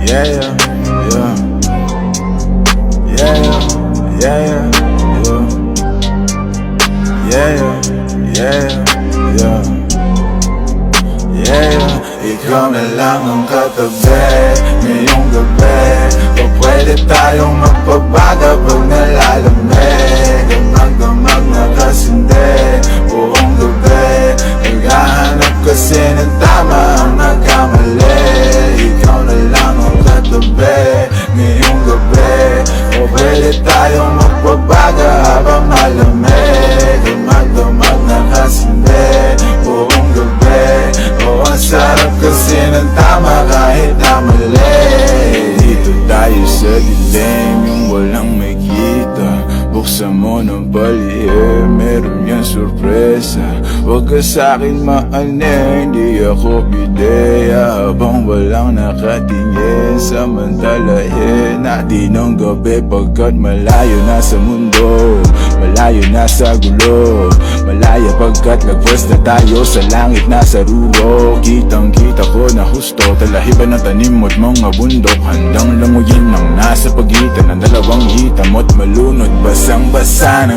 Yeah, yeah, yeah, yeah, yeah, yeah, yeah, yeah. Ikaw na lang ang katabi ngayong gabi. O pwede tayong magpabaga pag nalalamig. Ang magdamag na kasindi buong gabi. Naghahanap kasi ng tama ang nagkamali. Ikaw na lang ang katabi ngayong gabi. O pwede tayong magpabaga habang malamig. Ang magdamag na kasindi buong gabi. O ang sarap kasi ng tama kahit na mali. Dito tayo sa dilim, yung walang makita. Buksan mo ng palihim, meron yan sorpresa. Huwag ka sa'kin maanin, di ako bideya. Habang walang nakatingin, samantalahin natin ang gabi. Pagkat malayo na sa mundo, malayo na sa gulo. Malaya pagkat lagpas na tayo sa langit na sa ruho. Kitang kita ko na husto, talahiban ng tanim mo't mga bundok. Handang languyin ang nasa pagitan ng dalawang hitam mo't malunod. Basang basa ng